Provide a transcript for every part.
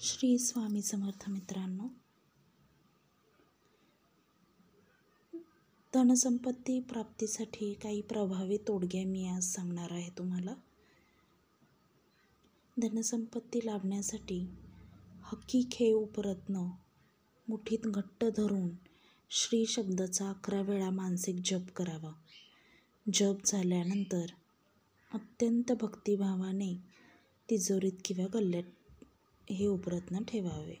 श्री स्वामी समर्थ मित्रांनो, धनसंपत्ती प्राप्तीसाठी काही प्रभावी तोडगे मी आज सांगणार आहे तुम्हाला. धनसंपत्ती लाभण्यासाठी हक्की खेळ परतणं, मुठीत घट्ट धरून श्री शब्दाचा 11 वेळा मानसिक जप करावा. जप झाल्यानंतर अत्यंत भक्तिभावाने तिजोरीत किंवा गल्ल्यात हे उपरत्न ठेवावे.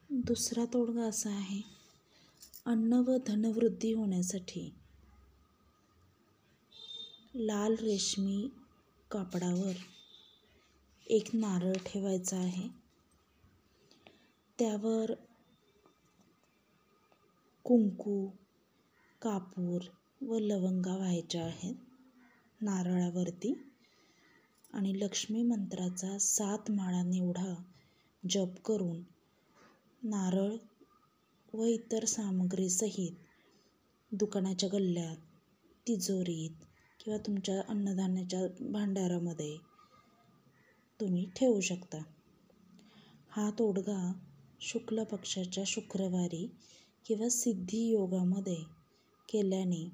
दुसरा तोडगा असा आहे, अन्न व धनवृद्धी होण्यासाठी लाल रेशमी कापडावर एक नारळ ठेवायचा आहे. त्यावर कुंकू, कापूर व लवंगा व्हायच्या आहेत नारळावरती आणि लक्ष्मी मंत्राचा 7 माळांनी एवढा जप करून नारळ व इतर सामग्रीसहित दुकानाच्या गल्ल्यात, तिजोरीत किंवा तुमच्या अन्नधान्याच्या भांडारामध्ये तुम्ही ठेवू शकता. हा तोडगा शुक्ल पक्षाच्या शुक्रवारी किंवा सिद्धी योगामध्ये केल्याने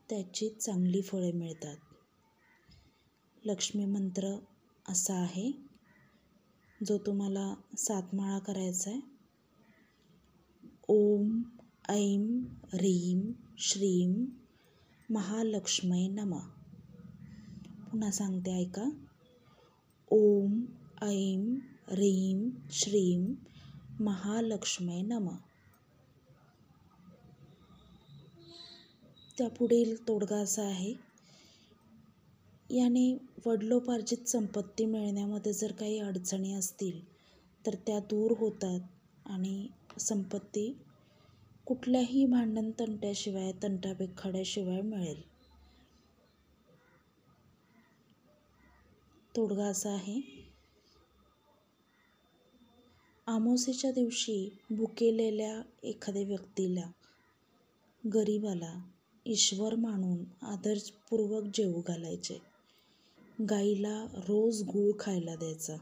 त्याची चांगली फळे मिळतात. लक्ष्मी मंत्र असा आहे, जो तुम्हाला 7 माळा करायचा आहे. ओम ऐं ह्रीं श्रीं महालक्ष्म्यै नमः. पुन्हा सांगते, ऐका. ओम ऐं ह्रीं श्रीं महालक्ष्म्यै नमः. त्यापुढील तोडगा असा आहे, याने वडिलोपार्जित संपत्ती मिळण्यामध्ये जर काही अडचणी असतील तर त्या दूर होतात आणि संपत्ती कुठल्याही भांडण तंट्याशिवाय, तंटाबेखाड्याशिवाय मिळेल. तोडगा असा आहे, अमावास्येच्या दिवशी भुकेलेल्या एखाद्या व्यक्तीला, गरीबाला ईश्वर मानून आदरपूर्वक जेवू घालायचे. गाईला रोज गूळ खायला द्यायचा.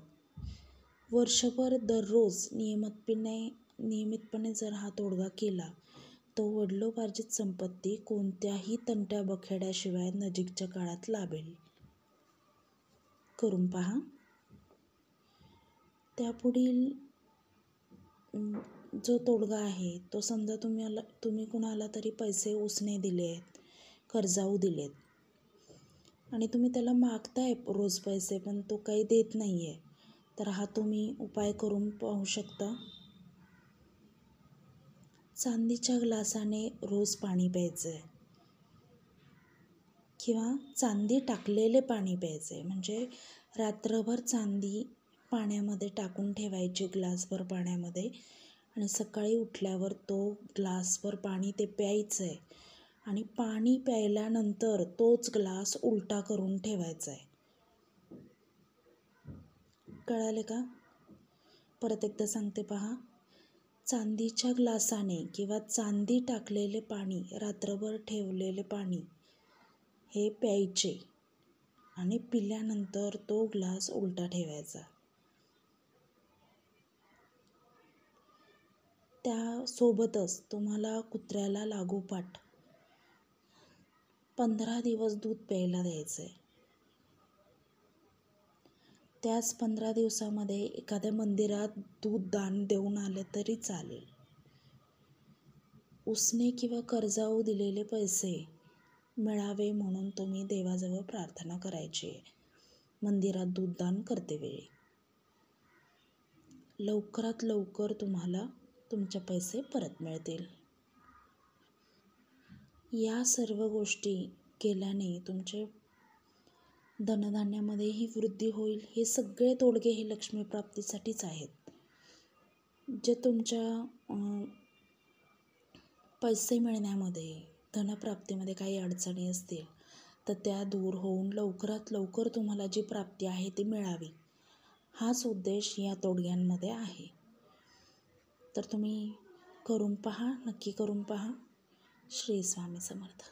वर्षभर दररोज नियमितपणे जर हा तोडगा केला तो वडिलोपार्जित संपत्ती कोणत्याही तंट्याबखेड्याशिवाय नजीकच्या काळात लाभेल. करून पहा. त्यापुढील जो तोडगा आहे तो, समजा तुम्ही कुणाला तरी पैसे उसने दिले आहेत, कर्जाऊ दिलेत आणि तुम्ही त्याला मागताय रोज पैसे, पण तो काही देत नाही आहे, तर हा तुम्ही उपाय करून पाहू शकता. चांदीच्या ग्लासाने रोज पाणी प्यायचं आहे किंवा चांदी टाकलेले पाणी प्यायचं आहे. म्हणजे रात्रभर चांदी पाण्यामध्ये टाकून ठेवायची, ग्लासभर पाण्यामध्ये, आणि सकाळी उठल्यावर तो ग्लासभर पाणी ते प्यायचं आहे आणि पाणी प्यायल्यानंतर तोच ग्लास उलटा करून ठेवायचा आहे. कळाले का? परत एकदा सांगते, पहा. चांदीच्या ग्लासाने किंवा चांदी टाकलेले पाणी, रात्रभर ठेवलेले पाणी हे प्यायचे आणि पिल्यानंतर तो ग्लास उलटा ठेवायचा. त्यासोबतच तुम्हाला कुत्र्याला लागोपाठ 15 दिवस दूध प्यायला द्यायचं आहे. त्याच 15 दिवसामध्ये एखाद्या मंदिरात दूध दान देऊन आले तरी चालेल. उसने किंवा कर्जाऊ दिलेले पैसे मिळावे म्हणून तुम्ही देवाजवळ प्रार्थना करायची आहे मंदिरात दूध दान करतेवेळी. लवकरात लवकर तुम्हाला तुमचे पैसे परत मिळतील. या सर्व गोष्टी केल्याने तुमचे धनधान्यामध्येही वृद्धी होईल. हे सगळे तोडगे हे लक्ष्मी प्राप्तीसाठीच आहेत. जे तुमच्या पैसे मिळण्यामध्ये, धनप्राप्तीमध्ये काही अडचणी असतील तर त्या दूर होऊन लवकरात लवकर तुम्हाला जी प्राप्ती आहे ती मिळावी, हाच उद्देश या तोडग्यांमध्ये आहे. तर तुम्ही करून पहा, नक्की करून पहा. श्री स्वामी समर्थ.